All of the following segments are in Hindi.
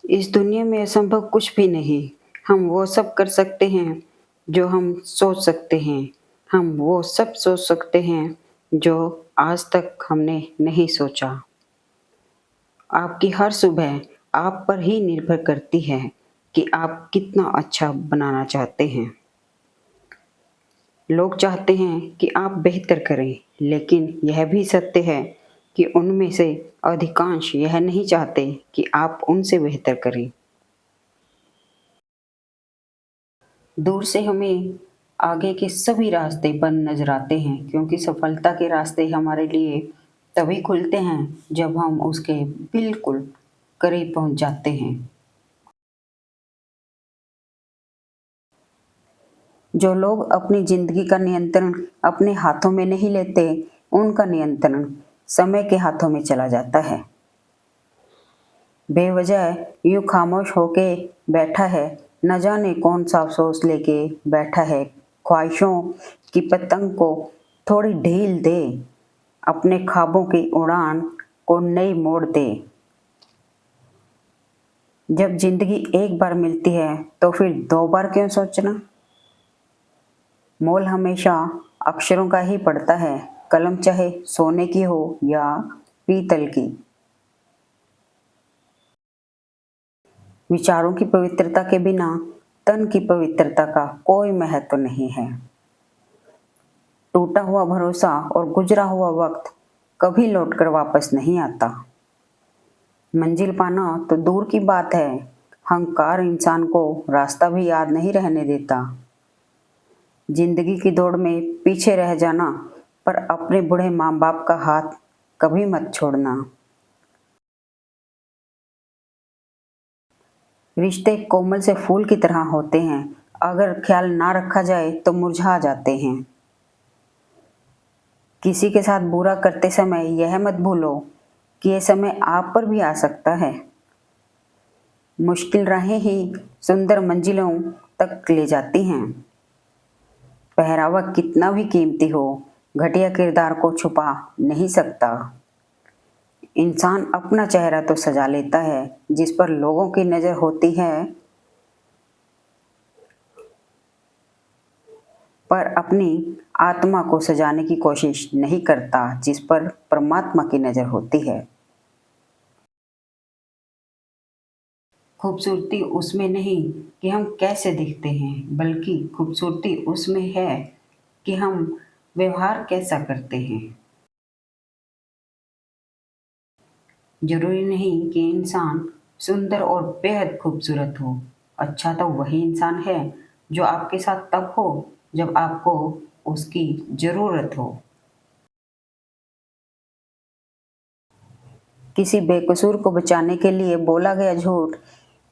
इस दुनिया में असंभव कुछ भी नहीं। हम वो सब कर सकते हैं जो हम सोच सकते हैं। हम वो सब सोच सकते हैं जो आज तक हमने नहीं सोचा। आपकी हर सुबह आप पर ही निर्भर करती है कि आप कितना अच्छा बनाना चाहते हैं। लोग चाहते हैं कि आप बेहतर करें, लेकिन यह भी सत्य है कि उनमें से अधिकांश यह नहीं चाहते कि आप उनसे बेहतर करें। दूर से हमें आगे के सभी रास्ते बंद नज़र आते हैं, क्योंकि सफलता के रास्ते हमारे लिए तभी खुलते हैं जब हम उसके बिल्कुल करीब पहुंच जाते हैं। जो लोग अपनी ज़िंदगी का नियंत्रण अपने हाथों में नहीं लेते, उनका नियंत्रण समय के हाथों में चला जाता है। बेवजह यूँ खामोश होके बैठा है, न जाने कौन-सा अफ़सोस लेके बैठा है। ख्वाहिशों की पतंग को थोड़ी ढील दे, अपने ख्वाबों की उड़ान को नई मोड़ दे। जब ज़िंदगी एक बार मिलती है, तो फिर 2 बार क्यों सोचना? मोल हमेशा अक्षरों का ही पड़ता है, कलम चाहे सोने की हो या पीतल की। विचारों की पवित्रता के बिना तन की पवित्रता का कोई महत्व नहीं है। टूटा हुआ भरोसा और गुजरा हुआ वक्त कभी लौटकर वापस नहीं आता। मंजिल पाना तो दूर की बात है, हंकार इंसान को रास्ता भी याद नहीं रहने देता। जिंदगी की दौड़ में पीछे रह जाना, पर अपने बूढ़े माँ बाप का हाथ कभी मत छोड़ना। रिश्ते कोमल से फूल की तरह होते हैं, अगर ख्याल ना रखा जाए तो मुरझा जाते हैं। किसी के साथ बुरा करते समय यह मत भूलो कि यह समय आप पर भी आ सकता है। मुश्किल राहें ही सुंदर मंजिलों तक ले जाती हैं। पहरावा कितना भी कीमती हो, घटिया किरदार को छुपा नहीं सकता। इंसान अपना चेहरा तो सजा लेता है, जिस पर लोगों की नज़र होती है, पर अपनी आत्मा को सजाने की कोशिश नहीं करता, जिस पर परमात्मा की नज़र होती है। खूबसूरती उसमें नहीं कि हम कैसे दिखते हैं, बल्कि खूबसूरती उसमें है कि हम व्यवहार कैसा करते हैं। जरूरी नहीं कि इंसान सुंदर और बेहद खूबसूरत हो। अच्छा तो वही इंसान है जो आपके साथ तब हो जब आपको उसकी ज़रूरत हो। किसी बेकसूर को बचाने के लिए बोला गया झूठ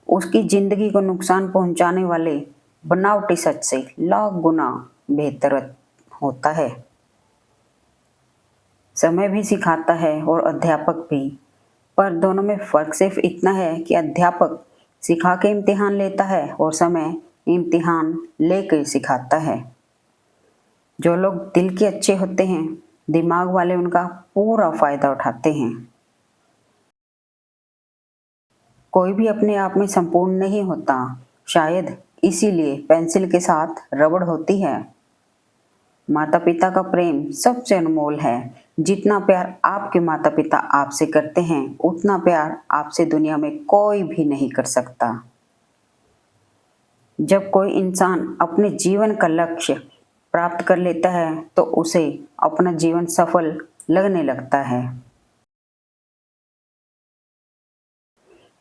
उसकी ज़िंदगी को नुकसान पहुंचाने वाले बनावटी सच से लाख गुना बेहतर होता है। समय भी सिखाता है और अध्यापक भी, पर दोनों में फ़र्क सिर्फ इतना है कि अध्यापक सिखा के इम्तिहान लेता है और समय इम्तिहान लेकर सिखाता है। जो लोग दिल के अच्छे होते हैं, दिमाग वाले उनका पूरा फ़ायदा उठाते हैं। कोई भी अपने आप में संपूर्ण नहीं होता, शायद इसीलिए पेंसिल के साथ रबड़ होती है। माता पिता का प्रेम सबसे अनमोल है। जितना प्यार आपके माता पिता आपसे करते हैं, उतना प्यार आपसे दुनिया में कोई भी नहीं कर सकता। जब कोई इंसान अपने जीवन का लक्ष्य प्राप्त कर लेता है, तो उसे अपना जीवन सफल लगने लगता है।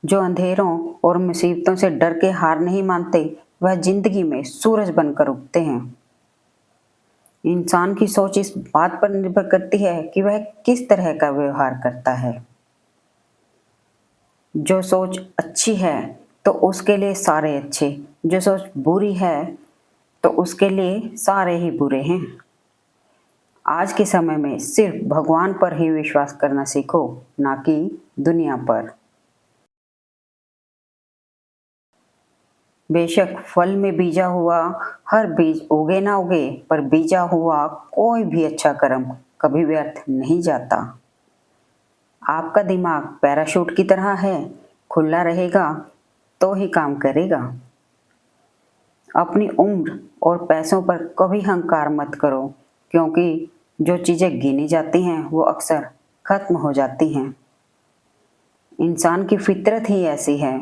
जो अंधेरों और मुसीबतों से डर के हार नहीं मानते, वह जिंदगी में सूरज बनकर उगते हैं। इंसान की सोच इस बात पर निर्भर करती है कि वह किस तरह का व्यवहार करता है। जो सोच अच्छी है तो उसके लिए सारे अच्छे, जो सोच बुरी है तो उसके लिए सारे ही बुरे हैं। आज के समय में सिर्फ भगवान पर ही विश्वास करना सीखो, ना कि दुनिया पर। बेशक फल में बीजा हुआ हर बीज उगे ना उगे, पर बीजा हुआ कोई भी अच्छा कर्म कभी व्यर्थ नहीं जाता। आपका दिमाग पैराशूट की तरह है, खुला रहेगा तो ही काम करेगा। अपनी उम्र और पैसों पर कभी अहंकार मत करो, क्योंकि जो चीज़ें गिनी जाती हैं वो अक्सर खत्म हो जाती हैं। इंसान की फितरत ही ऐसी है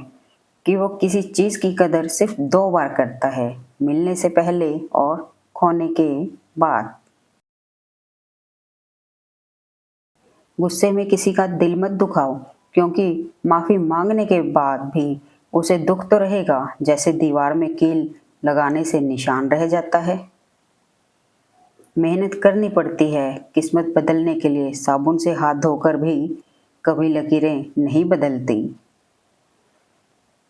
कि वो किसी चीज़ की कदर सिर्फ 2 बार करता है, मिलने से पहले और खोने के बाद। गुस्से में किसी का दिल मत दुखाओ, क्योंकि माफ़ी मांगने के बाद भी उसे दुख तो रहेगा, जैसे दीवार में कील लगाने से निशान रह जाता है। मेहनत करनी पड़ती है किस्मत बदलने के लिए, साबुन से हाथ धोकर भी कभी लकीरें नहीं बदलती।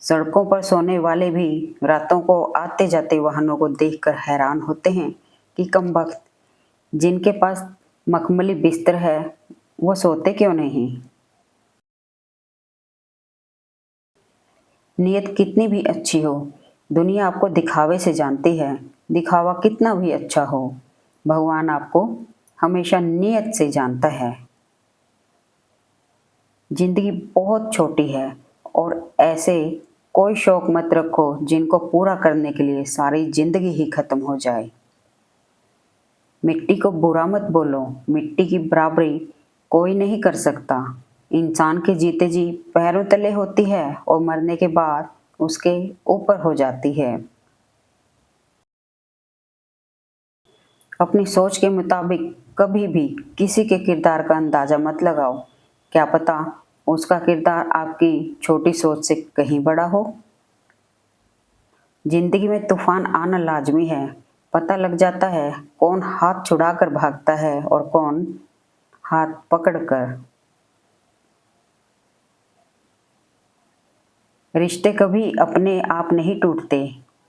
सड़कों पर सोने वाले भी रातों को आते जाते वाहनों को देखकर हैरान होते हैं कि कमबख्त, जिनके पास मखमली बिस्तर है वो सोते क्यों नहीं। नीयत कितनी भी अच्छी हो, दुनिया आपको दिखावे से जानती है। दिखावा कितना भी अच्छा हो, भगवान आपको हमेशा नीयत से जानता है। जिंदगी बहुत छोटी है और ऐसे कोई शौक मत रखो जिनको पूरा करने के लिए सारी जिंदगी ही खत्म हो जाए। मिट्टी को बुरा मत बोलो, मिट्टी की बराबरी कोई नहीं कर सकता। इंसान के जीते जी पैरों तले होती है और मरने के बाद उसके ऊपर हो जाती है। अपनी सोच के मुताबिक कभी भी किसी के किरदार का अंदाजा मत लगाओ। क्या पता उसका किरदार आपकी छोटी सोच से कहीं बड़ा हो। जिंदगी में तूफान आना लाजमी है। पता लग जाता है कौन हाथ छुड़ाकर भागता है और कौन हाथ पकड़कर। रिश्ते कभी अपने आप नहीं टूटते।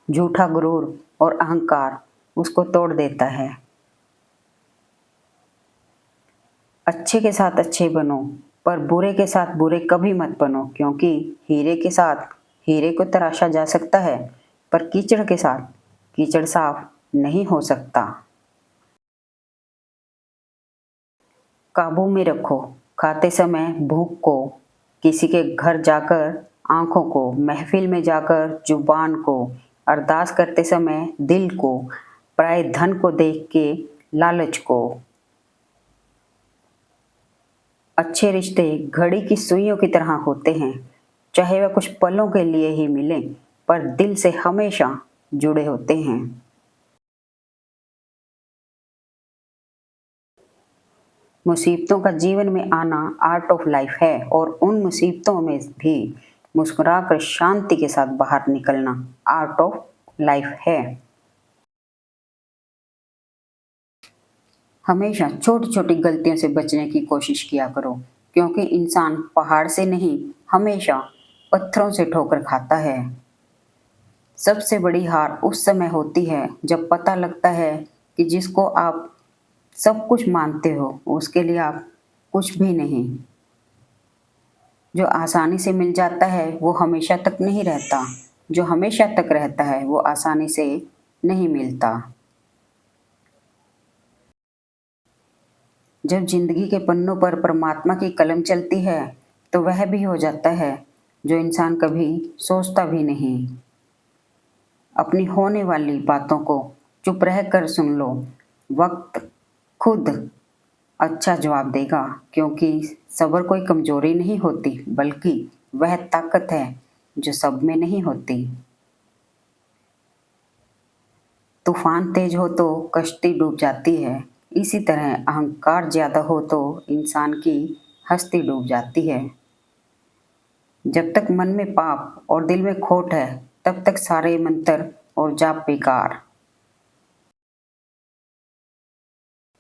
झूठा गुरूर और अहंकार उसको तोड़ देता है। अच्छे के साथ अच्छे बनो, पर बुरे के साथ बुरे कभी मत बनो, क्योंकि हीरे के साथ हीरे को तराशा जा सकता है, पर कीचड़ के साथ कीचड़ साफ नहीं हो सकता। काबू में रखो खाते समय भूख को, किसी के घर जाकर आंखों को, महफिल में जाकर जुबान को, अरदास करते समय दिल को, पराए धन को देख के लालच को। अच्छे रिश्ते घड़ी की सुइयों की तरह होते हैं, चाहे वह कुछ पलों के लिए ही मिले, पर दिल से हमेशा जुड़े होते हैं। मुसीबतों का जीवन में आना आर्ट ऑफ लाइफ है, और उन मुसीबतों में भी मुस्कुराकर शांति के साथ बाहर निकलना आर्ट ऑफ लाइफ है। हमेशा छोटी छोटी गलतियों से बचने की कोशिश किया करो, क्योंकि इंसान पहाड़ से नहीं, हमेशा पत्थरों से ठोकर खाता है। सबसे बड़ी हार उस समय होती है जब पता लगता है कि जिसको आप सब कुछ मानते हो उसके लिए आप कुछ भी नहीं। जो आसानी से मिल जाता है वो हमेशा तक नहीं रहता, जो हमेशा तक रहता है वो आसानी से नहीं मिलता। जब जिंदगी के पन्नों पर परमात्मा की कलम चलती है तो वह भी हो जाता है जो इंसान कभी सोचता भी नहीं। अपनी होने वाली बातों को चुप रह कर सुन लो, वक्त खुद अच्छा जवाब देगा, क्योंकि सब्र कोई कमजोरी नहीं होती, बल्कि वह ताकत है जो सब में नहीं होती। तूफान तेज हो तो कश्ती डूब जाती है, इसी तरह अहंकार ज्यादा हो तो इंसान की हस्ती डूब जाती है। जब तक मन में पाप और दिल में खोट है, तब तक सारे मंत्र और जाप बेकार।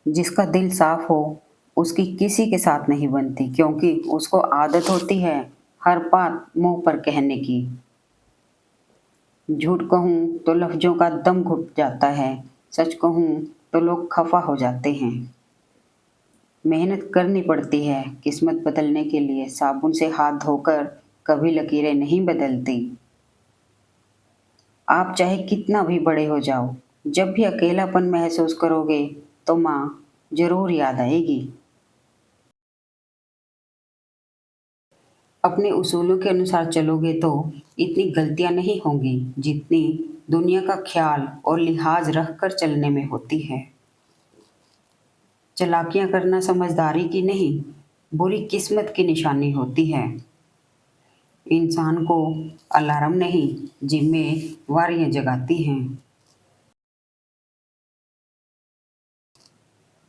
जिसका दिल साफ हो उसकी किसी के साथ नहीं बनती, क्योंकि उसको आदत होती है हर बात मुंह पर कहने की। झूठ कहूँ तो लफ्जों का दम घुट जाता है, सच कहूँ तो लोग खफा हो जाते हैं। मेहनत करनी पड़ती है किस्मत बदलने के लिए, साबुन से हाथ धोकर कभी लकीरें नहीं बदलती। आप चाहे कितना भी बड़े हो जाओ, जब भी अकेलापन महसूस करोगे तो माँ जरूर याद आएगी। अपने उसूलों के अनुसार चलोगे तो इतनी गलतियां नहीं होंगी जितनी दुनिया का ख्याल और लिहाज रख कर चलने में होती है। चालाकियां करना समझदारी की नहीं, बुरी किस्मत की निशानी होती है। इंसान को अलार्म नहीं, जिम्मेवारियां जगाती हैं।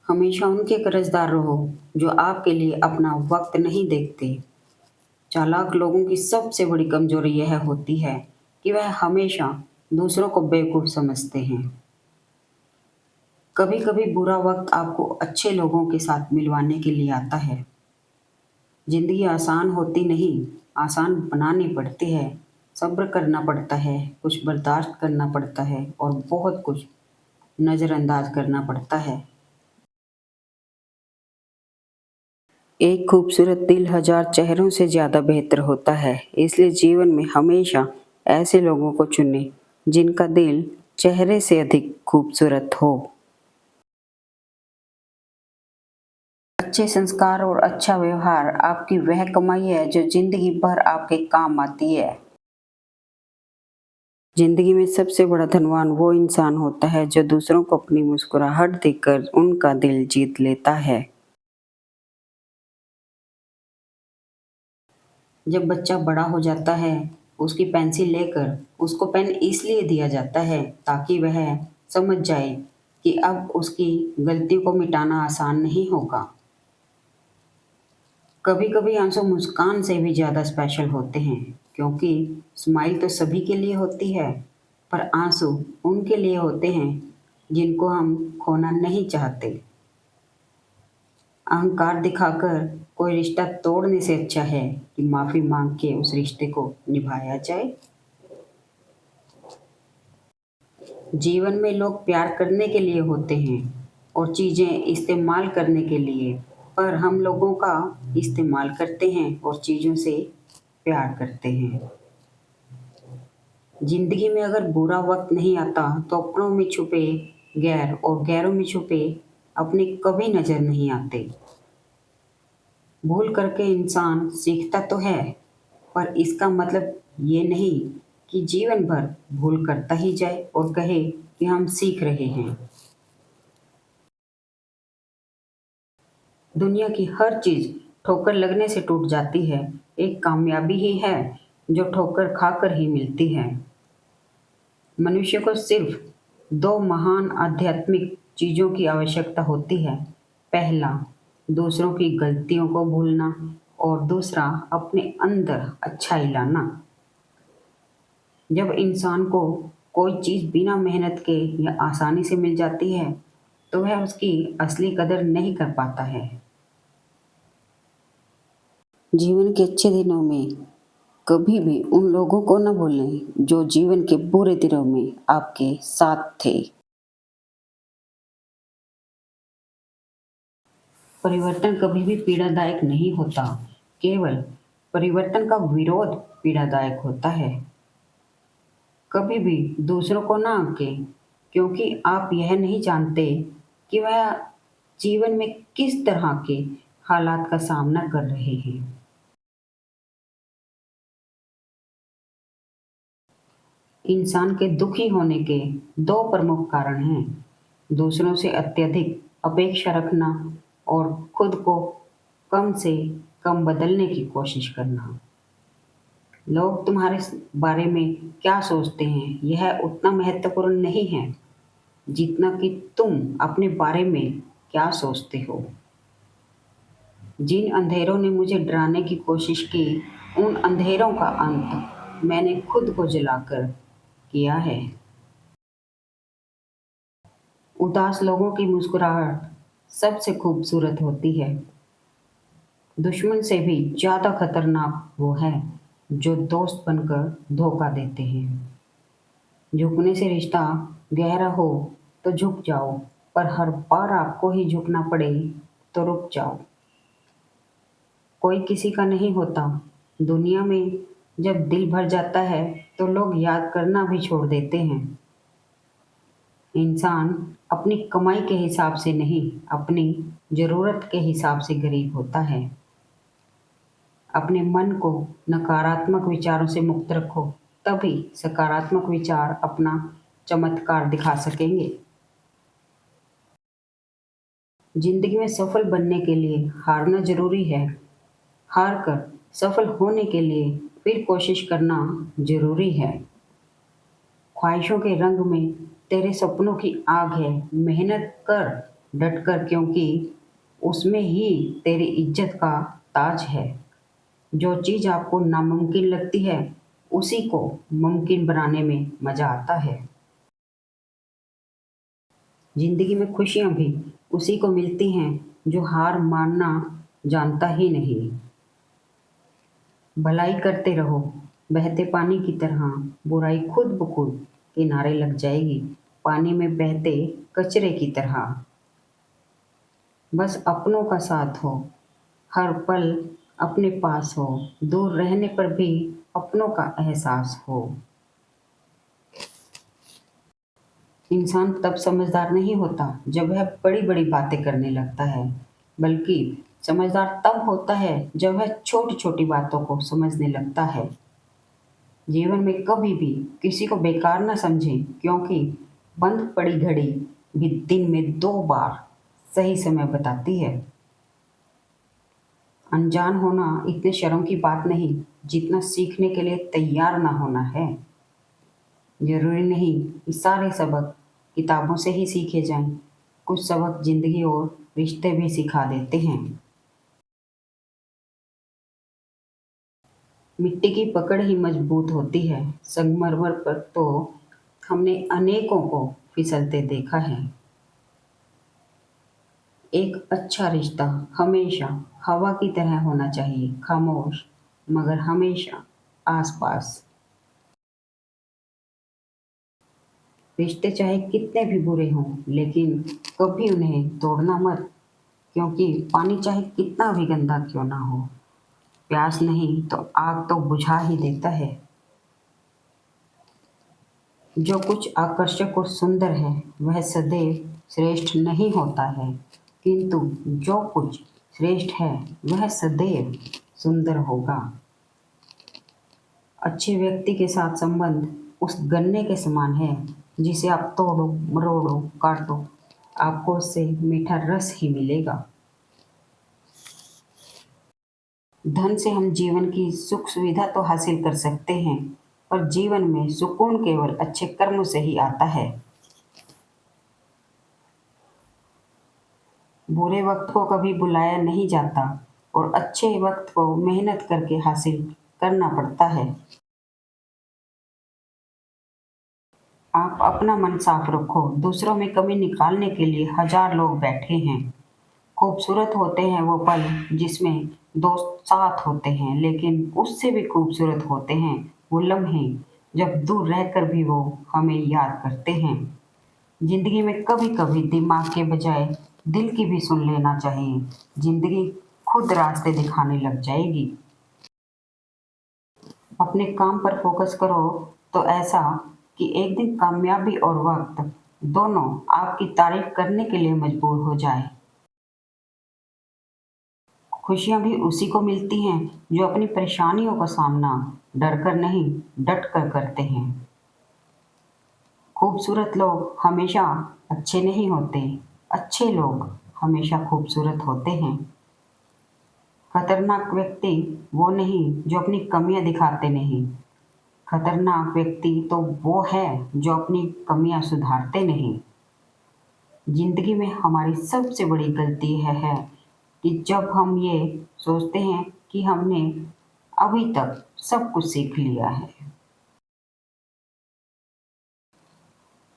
हमेशा उनके कर्जदार रहो जो आपके लिए अपना वक्त नहीं देखते। चालाक लोगों की सबसे बड़ी कमजोरी यह होती है कि वह हमेशा दूसरों को बेवकूफ़ समझते हैं। कभी कभी बुरा वक्त आपको अच्छे लोगों के साथ मिलवाने के लिए आता है। जिंदगी आसान होती नहीं, आसान बनानी पड़ती है। सब्र करना पड़ता है, कुछ बर्दाश्त करना पड़ता है और बहुत कुछ नज़रअंदाज करना पड़ता है। एक खूबसूरत दिल हजार चेहरों से ज़्यादा बेहतर होता है, इसलिए जीवन में हमेशा ऐसे लोगों को चुनें जिनका दिल चेहरे से अधिक खूबसूरत हो। अच्छे संस्कार और अच्छा व्यवहार आपकी वह कमाई है जो जिंदगी भर आपके काम आती है। जिंदगी में सबसे बड़ा धनवान वो इंसान होता है जो दूसरों को अपनी मुस्कुराहट देकर उनका दिल जीत लेता है। जब बच्चा बड़ा हो जाता है, उसकी पेंसिल लेकर उसको पेन इसलिए दिया जाता है ताकि वह समझ जाए कि अब उसकी गलती को मिटाना आसान नहीं होगा। कभी कभी आंसू मुस्कान से भी ज़्यादा स्पेशल होते हैं, क्योंकि स्माइल तो सभी के लिए होती है, पर आंसू उनके लिए होते हैं जिनको हम खोना नहीं चाहते। अहंकार दिखाकर कोई रिश्ता तोड़ने से अच्छा है कि माफ़ी मांग के उस रिश्ते को निभाया जाए। जीवन में लोग प्यार करने के लिए होते हैं और चीज़ें इस्तेमाल करने के लिए, पर हम लोगों का इस्तेमाल करते हैं और चीज़ों से प्यार करते हैं। जिंदगी में अगर बुरा वक्त नहीं आता तो अपनों में छुपे गैर और गैरों में छुपे अपने कभी नजर नहीं आते। भूल करके इंसान सीखता तो है, पर इसका मतलब ये नहीं कि जीवन भर भूल करता ही जाए और कहे कि हम सीख रहे हैं। दुनिया की हर चीज़ ठोकर लगने से टूट जाती है, एक कामयाबी ही है जो ठोकर खाकर ही मिलती है। मनुष्य को सिर्फ दो महान आध्यात्मिक चीज़ों की आवश्यकता होती है। पहला, दूसरों की गलतियों को भूलना और दूसरा, अपने अंदर अच्छाई लाना। जब इंसान को कोई चीज़ बिना मेहनत के या आसानी से मिल जाती है तो वह उसकी असली कदर नहीं कर पाता है। जीवन के अच्छे दिनों में कभी भी उन लोगों को न भूलें जो जीवन के बुरे दिनों में आपके साथ थे। परिवर्तन कभी भी पीड़ादायक नहीं होता, केवल परिवर्तन का विरोध पीड़ादायक होता है। कभी भी दूसरों को ना आंके, क्योंकि आप यह नहीं जानते कि वह जीवन में किस तरह के हालात का सामना कर रहे हैं। इंसान के दुखी होने के दो प्रमुख कारण हैं, दूसरों से अत्यधिक अपेक्षा रखना और खुद को कम से कम बदलने की कोशिश करना। लोग तुम्हारे बारे में क्या सोचते हैं यह उतना महत्वपूर्ण नहीं है जितना कि तुम अपने बारे में क्या सोचते हो। जिन अंधेरों ने मुझे डराने की कोशिश की, उन अंधेरों का अंत मैंने खुद को जलाकर किया है। उदास लोगों की मुस्कुराहट सबसे खूबसूरत होती है। दुश्मन से भी ज़्यादा खतरनाक वो है जो दोस्त बनकर धोखा देते हैं। झुकने से रिश्ता गहरा हो तो झुक जाओ, पर हर बार आपको ही झुकना पड़े तो रुक जाओ। कोई किसी का नहीं होता। दुनिया में जब दिल भर जाता है तो लोग याद करना भी छोड़ देते हैं। इंसान अपनी कमाई के हिसाब से नहीं, अपनी ज़रूरत के हिसाब से गरीब होता है। अपने मन को नकारात्मक विचारों से मुक्त रखो, तभी सकारात्मक विचार अपना चमत्कार दिखा सकेंगे। जिंदगी में सफल बनने के लिए हारना जरूरी है। हार कर सफल होने के लिए फिर कोशिश करना जरूरी है। ख्वाहिशों के रंग में तेरे सपनों की आग है। मेहनत कर डट कर, क्योंकि उसमें ही तेरी इज्जत का ताज है। जो चीज़ आपको नामुमकिन लगती है, उसी को मुमकिन बनाने में मज़ा आता है। जिंदगी में खुशियाँ भी उसी को मिलती हैं जो हार मानना जानता ही नहीं। भलाई करते रहो बहते पानी की तरह, बुराई खुद ब खुद किनारे लग जाएगी पानी में बहते कचरे की तरह। बस अपनों का साथ हो, हर पल अपने पास हो, दूर रहने पर भी अपनों का एहसास हो। इंसान तब समझदार नहीं होता जब वह बड़ी बड़ी बातें करने लगता है, बल्कि समझदार तब होता है जब वह छोटी छोटी बातों को समझने लगता है। जीवन में कभी भी किसी को बेकार ना समझें, क्योंकि बंद पड़ी घड़ी भी दिन में 2 बार सही समय बताती है। अनजान होना इतने शर्म की बात नहीं जितना सीखने के लिए तैयार ना होना है। जरूरी नहीं कि सारे सबक किताबों से ही सीखे जाएं, कुछ सबक जिंदगी और रिश्ते भी सिखा देते हैं। मिट्टी की पकड़ ही मजबूत होती है, संगमरमर पर तो हमने अनेकों को फिसलते देखा है। एक अच्छा रिश्ता हमेशा हवा की तरह होना चाहिए, खामोश मगर हमेशा आसपास। रिश्ते चाहे कितने भी बुरे हों, लेकिन कभी उन्हें तोड़ना मत, क्योंकि पानी चाहे कितना भी गंदा क्यों ना हो, प्यास नहीं तो आग तो बुझा ही देता है। जो कुछ आकर्षक और सुंदर है वह सदैव श्रेष्ठ नहीं होता है, किंतु जो कुछ श्रेष्ठ है वह सदैव सुंदर होगा। अच्छे व्यक्ति के साथ संबंध उस गन्ने के समान है जिसे आप तोड़ो मरोड़ो काटो, आपको उससे मीठा रस ही मिलेगा। धन से हम जीवन की सुख सुविधा तो हासिल कर सकते हैं, पर जीवन में सुकून केवल अच्छे कर्म से ही आता है। बुरे वक्त को कभी बुलाया नहीं जाता और अच्छे वक्त को मेहनत करके हासिल करना पड़ता है। आप अपना मन साफ रखो, दूसरों में कमी निकालने के लिए हजार लोग बैठे हैं। खूबसूरत होते हैं वो पल जिसमें दोस्त साथ होते हैं, लेकिन उससे भी खूबसूरत होते हैं वो लम्हे जब दूर रहकर भी वो हमें याद करते हैं। जिंदगी में कभी कभी दिमाग के बजाय दिल की भी सुन लेना चाहिए। जिंदगी खुद रास्ते दिखाने लग जाएगी। अपने काम पर फोकस करो तो ऐसा कि एक दिन कामयाबी और वक्त दोनों आपकी तारीफ करने के लिए मजबूर हो जाए। खुशियाँ भी उसी को मिलती हैं जो अपनी परेशानियों का सामना डर कर नहीं डट कर करते हैं। खूबसूरत लोग हमेशा अच्छे नहीं होते, अच्छे लोग हमेशा खूबसूरत होते हैं। खतरनाक व्यक्ति वो नहीं जो अपनी कमियां दिखाते नहीं, खतरनाक व्यक्ति तो वो है जो अपनी कमियां सुधारते नहीं। जिंदगी में हमारी सबसे बड़ी गलती है कि जब हम ये सोचते हैं कि हमने अभी तक सब कुछ सीख लिया है।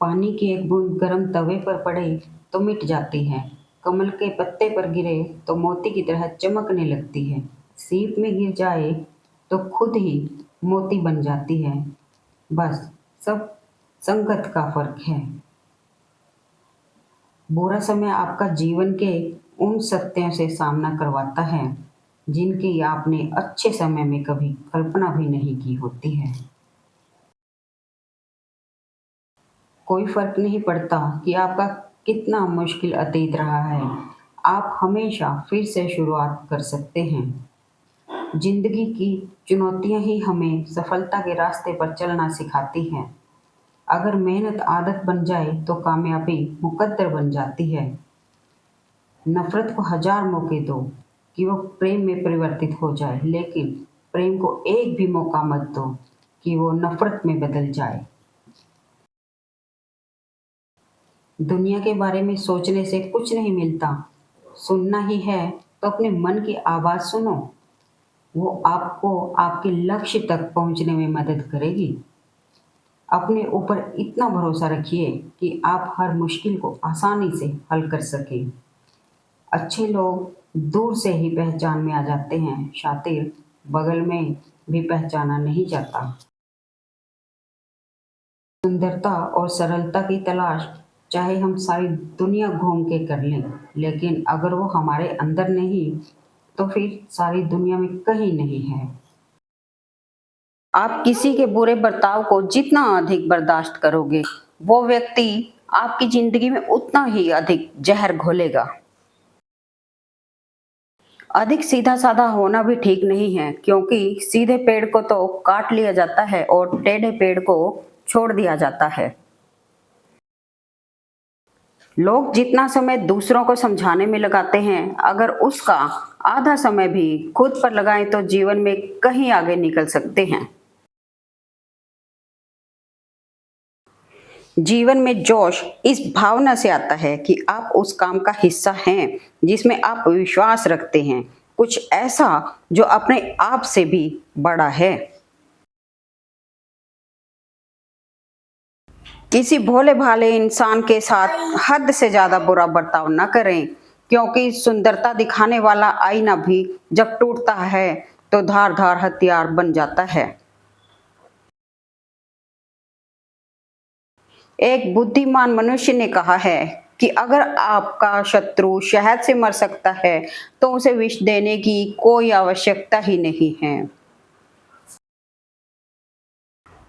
पानी की एक बूंद गर्म तवे पर पड़े तो मिट जाती है, कमल के पत्ते पर गिरे तो मोती की तरह चमकने लगती है, सीप में गिर जाए तो खुद ही मोती बन जाती है। बस सब संगत का फर्क है। बुरा समय आपका जीवन के उन सत्यों से सामना करवाता है जिनकी आपने अच्छे समय में कभी कल्पना भी नहीं की होती है। कोई फर्क नहीं पड़ता कि आपका कितना मुश्किल अतीत रहा है, आप हमेशा फिर से शुरुआत कर सकते हैं। जिंदगी की चुनौतियां ही हमें सफलता के रास्ते पर चलना सिखाती हैं। अगर मेहनत आदत बन जाए तो कामयाबी मुकद्दर बन जाती है। नफरत को 1000 मौके दो कि वो प्रेम में परिवर्तित हो जाए, लेकिन प्रेम को एक भी मौका मत दो कि वो नफरत में बदल जाए। दुनिया के बारे में सोचने से कुछ नहीं मिलता, सुनना ही है तो अपने मन की आवाज़ सुनो। वो आपको आपके लक्ष्य तक पहुंचने में मदद करेगी। अपने ऊपर इतना भरोसा रखिए कि आप हर मुश्किल को आसानी से हल कर सकें। अच्छे लोग दूर से ही पहचान में आ जाते हैं, शातिर बगल में भी पहचाना नहीं जाता। सुंदरता और सरलता की तलाश चाहे हम सारी दुनिया घूम के कर लें, लेकिन अगर वो हमारे अंदर नहीं तो फिर सारी दुनिया में कहीं नहीं है। आप किसी के बुरे बर्ताव को जितना अधिक बर्दाश्त करोगे, वो व्यक्ति आपकी जिंदगी में उतना ही अधिक जहर घोलेगा। अधिक सीधा साधा होना भी ठीक नहीं है, क्योंकि सीधे पेड़ को तो काट लिया जाता है और टेढ़े पेड़ को छोड़ दिया जाता है। लोग जितना समय दूसरों को समझाने में लगाते हैं, अगर उसका आधा समय भी खुद पर लगाएं तो जीवन में कहीं आगे निकल सकते हैं। जीवन में जोश इस भावना से आता है कि आप उस काम का हिस्सा हैं जिसमें आप विश्वास रखते हैं, कुछ ऐसा जो अपने आप से भी बड़ा है। किसी भोले भाले इंसान के साथ हद से ज्यादा बुरा बर्ताव न करें, क्योंकि सुंदरता दिखाने वाला आईना भी जब टूटता है तो धार धार हथियार बन जाता है। एक बुद्धिमान मनुष्य ने कहा है कि अगर आपका शत्रु शहद से मर सकता है तो उसे विष देने की कोई आवश्यकता ही नहीं है।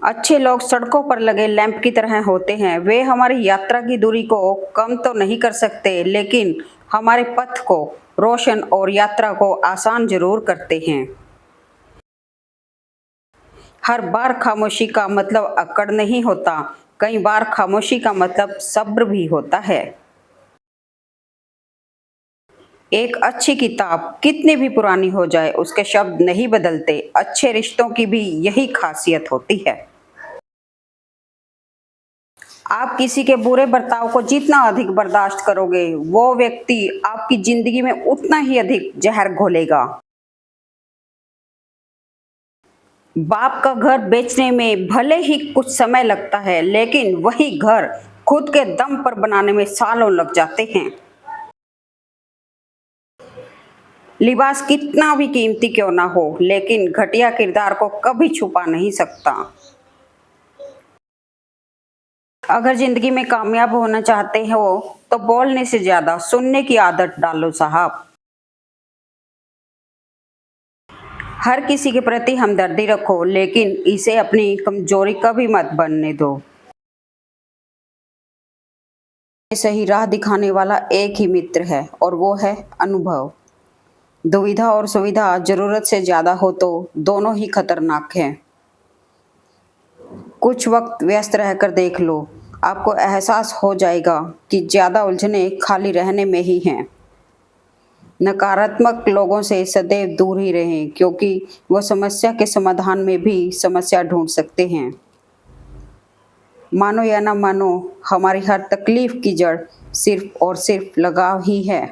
अच्छे लोग सड़कों पर लगे लैंप की तरह होते हैं। वे हमारी यात्रा की दूरी को कम तो नहीं कर सकते, लेकिन हमारे पथ को रोशन और यात्रा को आसान जरूर करते हैं। हर बार खामोशी का मतलब अकड़ नहीं होता, कई बार खामोशी का मतलब सब्र भी होता है। एक अच्छी किताब कितनी भी पुरानी हो जाए, उसके शब्द नहीं बदलते। अच्छे रिश्तों की भी यही खासियत होती है। आप किसी के बुरे बर्ताव को जितना अधिक बर्दाश्त करोगे, वो व्यक्ति आपकी जिंदगी में उतना ही अधिक जहर घोलेगा। बाप का घर बेचने में भले ही कुछ समय लगता है, लेकिन वही घर खुद के दम पर बनाने में सालों लग जाते हैं। लिबास कितना भी कीमती क्यों ना हो, लेकिन घटिया किरदार को कभी छुपा नहीं सकता। अगर जिंदगी में कामयाब होना चाहते हो तो बोलने से ज्यादा सुनने की आदत डालो साहब। हर किसी के प्रति हमदर्दी रखो, लेकिन इसे अपनी कमजोरी कभी मत बनने दो। सही राह दिखाने वाला एक ही मित्र है और वो है अनुभव। दुविधा और सुविधा जरूरत से ज्यादा हो तो दोनों ही खतरनाक हैं। कुछ वक्त व्यस्त रहकर देख लो, आपको एहसास हो जाएगा कि ज्यादा उलझने खाली रहने में ही हैं। नकारात्मक लोगों से सदैव दूर ही रहें, क्योंकि वो समस्या के समाधान में भी समस्या ढूंढ सकते हैं। मानो या ना मानो, हमारी हर तकलीफ की जड़ सिर्फ और सिर्फ लगाव ही है।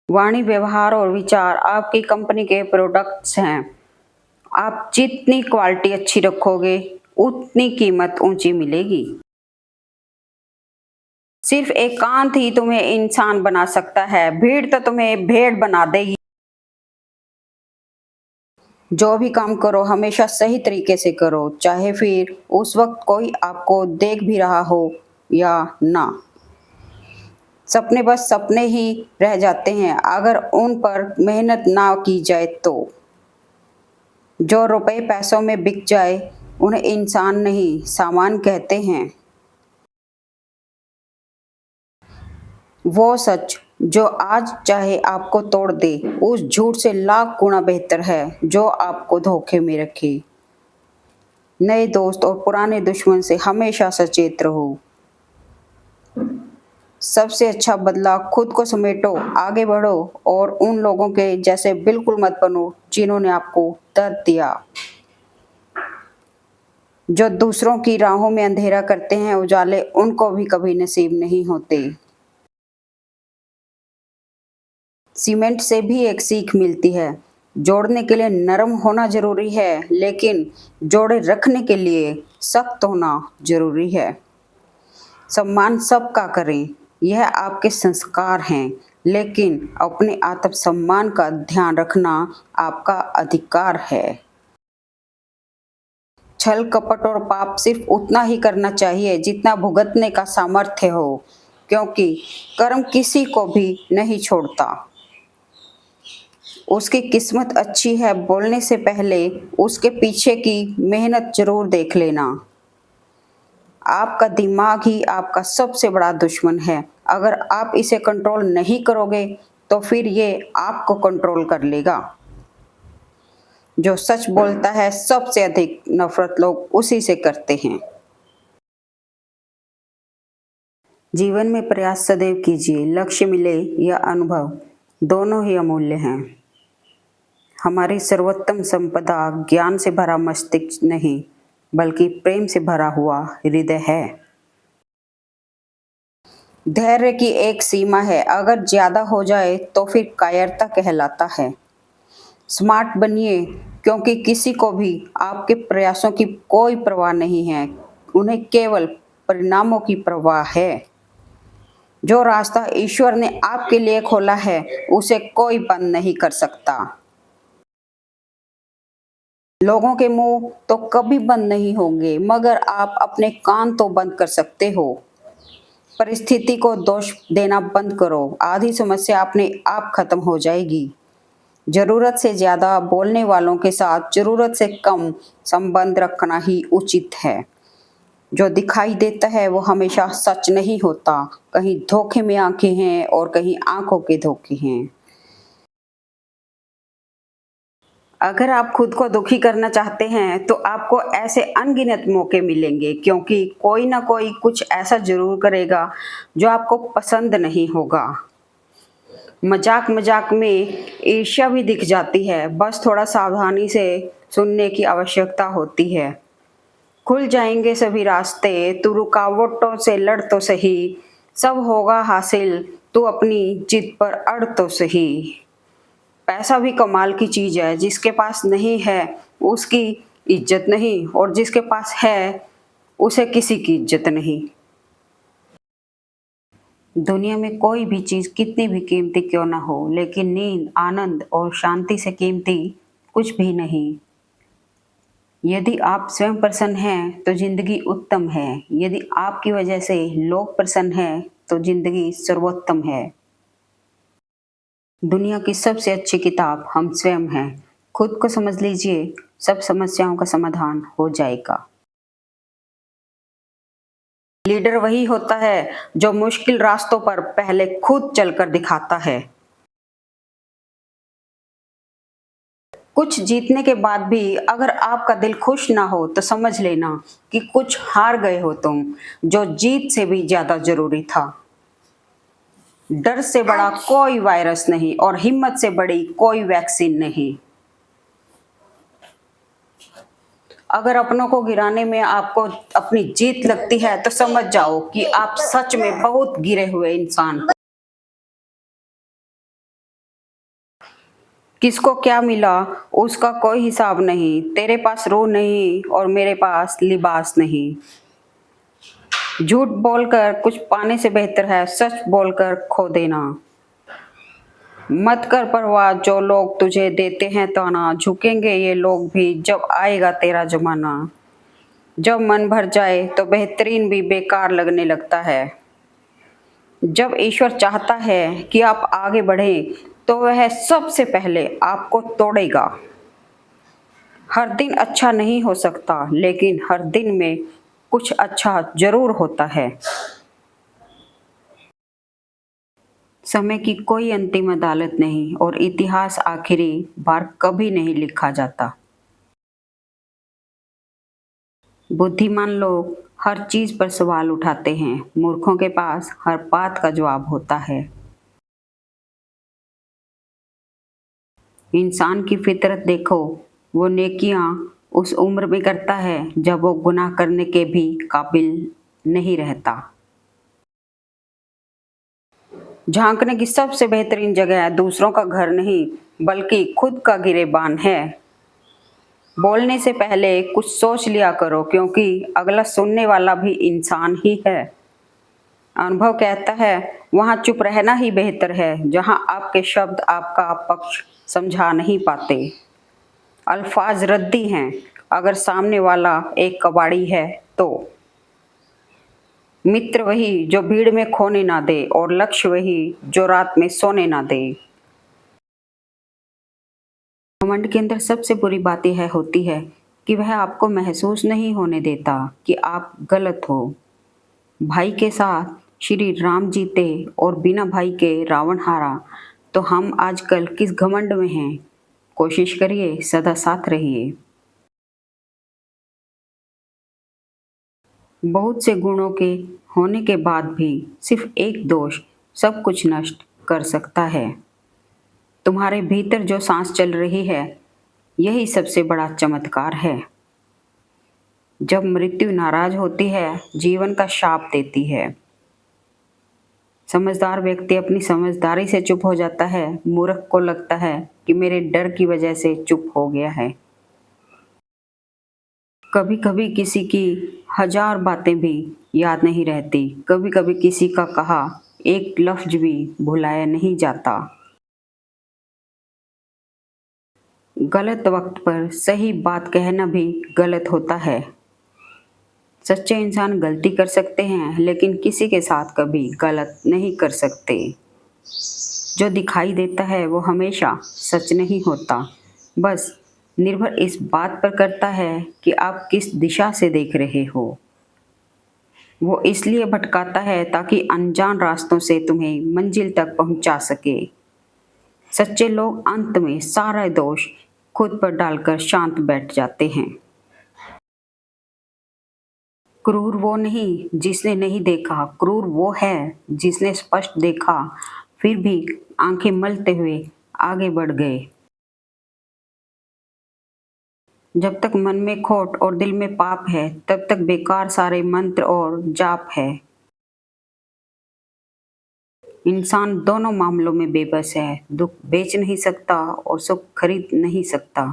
वाणी, व्यवहार और विचार आपकी कंपनी के प्रोडक्ट्स हैं। आप जितनी क्वालिटी अच्छी रखोगे, उतनी कीमत ऊंची मिलेगी। सिर्फ एकांत ही तुम्हें इंसान बना सकता है, भीड़ तो तुम्हें भेड़ बना देगी। जो भी काम करो हमेशा सही तरीके से करो, चाहे फिर उस वक्त कोई आपको देख भी रहा हो या ना। सपने बस सपने ही रह जाते हैं अगर उन पर मेहनत ना की जाए तो। जो रुपए पैसों में बिक जाए उन्हें इंसान नहीं सामान कहते हैं। वो सच जो आज चाहे आपको तोड़ दे, उस झूठ से लाख गुना बेहतर है जो आपको धोखे में रखे। नए दोस्त और पुराने दुश्मन से हमेशा सचेत रहो। सबसे अच्छा बदला खुद को समेटो, आगे बढ़ो और उन लोगों के जैसे बिल्कुल मत बनो जिन्होंने आपको दर्द दिया। जो दूसरों की राहों में अंधेरा करते हैं, उजाले उनको भी कभी नसीब नहीं होते। सीमेंट से भी एक सीख मिलती है, जोड़ने के लिए नरम होना जरूरी है, लेकिन जोड़े रखने के लिए सख्त होना जरूरी है। सम्मान सबका करें, यह आपके संस्कार हैं, लेकिन अपने आत्मसम्मान का ध्यान रखना आपका अधिकार है। छल कपट और पाप सिर्फ उतना ही करना चाहिए जितना भुगतने का सामर्थ्य हो, क्योंकि कर्म किसी को भी नहीं छोड़ता। उसकी किस्मत अच्छी है बोलने से पहले उसके पीछे की मेहनत जरूर देख लेना। आपका दिमाग ही आपका सबसे बड़ा दुश्मन है। अगर आप इसे कंट्रोल नहीं करोगे तो फिर ये आपको कंट्रोल कर लेगा। जो सच बोलता है, सबसे अधिक नफरत लोग उसी से करते हैं। जीवन में प्रयास सदैव कीजिए, लक्ष्य मिले या अनुभव, दोनों ही अमूल्य हैं। हमारी सर्वोत्तम संपदा ज्ञान से भरा मस्तिष्क नहीं, बल्कि प्रेम से भरा हुआ हृदय है। धैर्य की एक सीमा है, अगर ज्यादा हो जाए तो फिर कायरता कहलाता है। स्मार्ट बनिए, क्योंकि किसी को भी आपके प्रयासों की कोई परवाह नहीं है, उन्हें केवल परिणामों की परवाह है। जो रास्ता ईश्वर ने आपके लिए खोला है, उसे कोई बंद नहीं कर सकता। लोगों के मुंह तो कभी बंद नहीं होंगे, मगर आप अपने कान तो बंद कर सकते हो। परिस्थिति को दोष देना बंद करो, आधी समस्या अपने आप खत्म हो जाएगी। जरूरत से ज्यादा बोलने वालों के साथ जरूरत से कम संबंध रखना ही उचित है। जो दिखाई देता है वो हमेशा सच नहीं होता, कहीं धोखे में आंखें हैं और कहीं आंखों के धोखे हैं। अगर आप खुद को दुखी करना चाहते हैं तो आपको ऐसे अनगिनत मौके मिलेंगे, क्योंकि कोई ना कोई कुछ ऐसा जरूर करेगा जो आपको पसंद नहीं होगा। मजाक मजाक में ईर्ष्या भी दिख जाती है, बस थोड़ा सावधानी से सुनने की आवश्यकता होती है। खुल जाएंगे सभी रास्ते, तू रुकावटों से लड़ तो सही, सब होगा हासिल, तू अपनी जिद पर अड़ तो सही। पैसा भी कमाल की चीज है, जिसके पास नहीं है उसकी इज्जत नहीं, और जिसके पास है उसे किसी की इज्जत नहीं। दुनिया में कोई भी चीज कितनी भी कीमती क्यों ना हो, लेकिन नींद, आनंद और शांति से कीमती कुछ भी नहीं। यदि आप स्वयं प्रसन्न हैं तो जिंदगी उत्तम है, यदि आपकी वजह से लोग प्रसन्न हैं तो जिंदगी सर्वोत्तम है। दुनिया की सबसे अच्छी किताब हम स्वयं हैं। खुद को समझ लीजिए, सब समस्याओं का समाधान हो जाएगा। लीडर वही होता है जो मुश्किल रास्तों पर पहले खुद चलकर दिखाता है। कुछ जीतने के बाद भी अगर आपका दिल खुश ना हो तो समझ लेना कि कुछ हार गए हो तुम, जो जीत से भी ज्यादा जरूरी था। डर से बड़ा कोई वायरस नहीं और हिम्मत से बड़ी कोई वैक्सीन नहीं। अगर अपनों को गिराने में आपको अपनी जीत लगती है तो समझ जाओ कि आप सच में बहुत गिरे हुए इंसान। किसको क्या मिला उसका कोई हिसाब नहीं, तेरे पास रूह नहीं और मेरे पास लिबास नहीं। झूठ बोलकर कुछ पाने से बेहतर है सच बोलकर खो देना। मत कर परवाह जो लोग तुझे देते हैं ताना, झुकेंगे ये लोग भी जब आएगा तेरा जमाना। जब मन भर जाए तो बेहतरीन भी बेकार लगने लगता है। जब ईश्वर चाहता है कि आप आगे बढ़ें तो वह सबसे पहले आपको तोड़ेगा। हर दिन अच्छा नहीं हो सकता, लेकिन हर दिन में कुछ अच्छा जरूर होता है। समय की कोई अंतिम अदालत नहीं और इतिहास आखिरी बार कभी नहीं लिखा जाता। बुद्धिमान लोग हर चीज पर सवाल उठाते हैं, मूर्खों के पास हर बात का जवाब होता है। इंसान की फितरत देखो, वो नेकियां उस उम्र में करता है जब वो गुनाह करने के भी काबिल नहीं रहता। झांकने की सबसे बेहतरीन जगह दूसरों का घर नहीं, बल्कि खुद का गिरेबान है। बोलने से पहले कुछ सोच लिया करो, क्योंकि अगला सुनने वाला भी इंसान ही है। अनुभव कहता है वहां चुप रहना ही बेहतर है, जहां आपके शब्द आपका पक्ष समझा नहीं पाते। अल्फाज रद्दी हैं, अगर सामने वाला एक कबाड़ी है तो। मित्र वही जो भीड़ में खोने ना दे, और लक्ष्य वही जो रात में सोने ना दे। घमंड के अंदर सबसे बुरी बात यह होती है कि वह आपको महसूस नहीं होने देता कि आप गलत हो। भाई के साथ श्री राम जीते और बिना भाई के रावण हारा, तो हम आजकल किस घमंड में हैं? कोशिश करिए, सदा साथ रहिए। बहुत से गुणों के होने के बाद भी सिर्फ एक दोष सब कुछ नष्ट कर सकता है। तुम्हारे भीतर जो सांस चल रही है, यही सबसे बड़ा चमत्कार है। जब मृत्यु नाराज होती है, जीवन का शाप देती है। समझदार व्यक्ति अपनी समझदारी से चुप हो जाता है, मूर्ख को लगता है कि मेरे डर की वजह से चुप हो गया है। कभी कभी किसी की हजार बातें भी याद नहीं रहती, कभी कभी किसी का कहा एक लफ्ज भी भुलाया नहीं जाता। गलत वक्त पर सही बात कहना भी गलत होता है। सच्चे इंसान गलती कर सकते हैं, लेकिन किसी के साथ कभी गलत नहीं कर सकते। जो दिखाई देता है वो हमेशा सच नहीं होता, बस निर्भर इस बात पर करता है कि आप किस दिशा से देख रहे हो। वो इसलिए भटकाता है ताकि अनजान रास्तों से तुम्हें मंजिल तक पहुंचा सके। सच्चे लोग अंत में सारा दोष खुद पर डालकर शांत बैठ जाते हैं। क्रूर वो नहीं जिसने नहीं देखा, क्रूर वो है जिसने स्पष्ट देखा, फिर भी आंखें मलते हुए आगे बढ़ गए। जब तक मन में खोट और दिल में पाप है, तब तक बेकार सारे मंत्र और जाप है। इंसान दोनों मामलों में बेबस है, दुख बेच नहीं सकता और सुख खरीद नहीं सकता।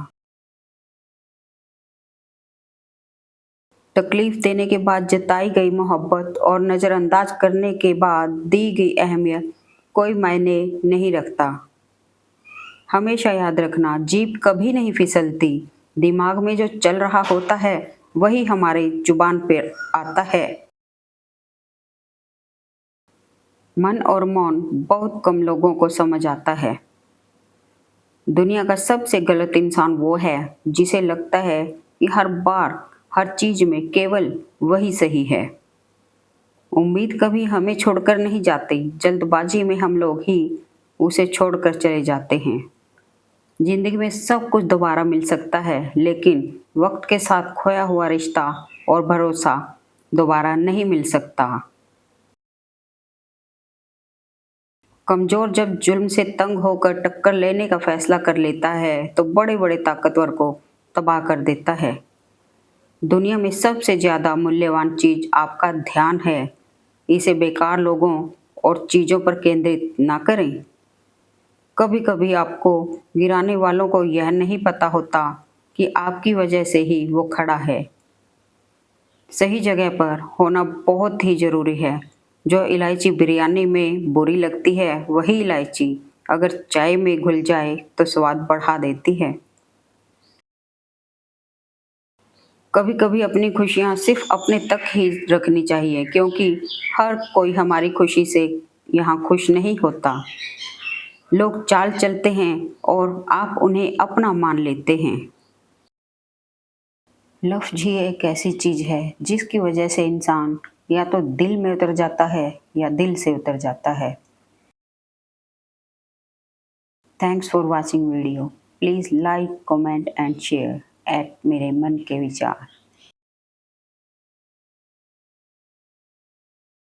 तकलीफ देने के बाद जताई गई मोहब्बत और नज़रअंदाज करने के बाद दी गई अहमियत कोई मायने नहीं रखता। हमेशा याद रखना, जीभ कभी नहीं फिसलती। दिमाग में जो चल रहा होता है वही हमारे जुबान पर आता है। मन और मौन बहुत कम लोगों को समझ आता है। दुनिया का सबसे गलत इंसान वो है जिसे लगता है कि हर बार हर चीज में केवल वही सही है। उम्मीद कभी हमें छोड़कर नहीं जाती, जल्दबाजी में हम लोग ही उसे छोड़कर चले जाते हैं। जिंदगी में सब कुछ दोबारा मिल सकता है, लेकिन वक्त के साथ खोया हुआ रिश्ता और भरोसा दोबारा नहीं मिल सकता। कमजोर जब जुल्म से तंग होकर टक्कर लेने का फैसला कर लेता है, तो बड़े बड़े ताकतवर को तबाह कर देता है। दुनिया में सबसे ज़्यादा मूल्यवान चीज़ आपका ध्यान है। इसे बेकार लोगों और चीज़ों पर केंद्रित ना करें। कभी कभी आपको गिराने वालों को यह नहीं पता होता कि आपकी वजह से ही वो खड़ा है। सही जगह पर होना बहुत ही ज़रूरी है। जो इलायची बिरयानी में बुरी लगती है, वही इलायची अगर चाय में घुल जाए तो स्वाद बढ़ा देती है। कभी कभी अपनी खुशियाँ सिर्फ अपने तक ही रखनी चाहिए, क्योंकि हर कोई हमारी खुशी से यहाँ खुश नहीं होता। लोग चाल चलते हैं और आप उन्हें अपना मान लेते हैं। लफ्ज़ ही एक ऐसी चीज़ है जिसकी वजह से इंसान या तो दिल में उतर जाता है या दिल से उतर जाता है। Thanks for watching video. Please like, comment and share eight मेरे मन के विचार।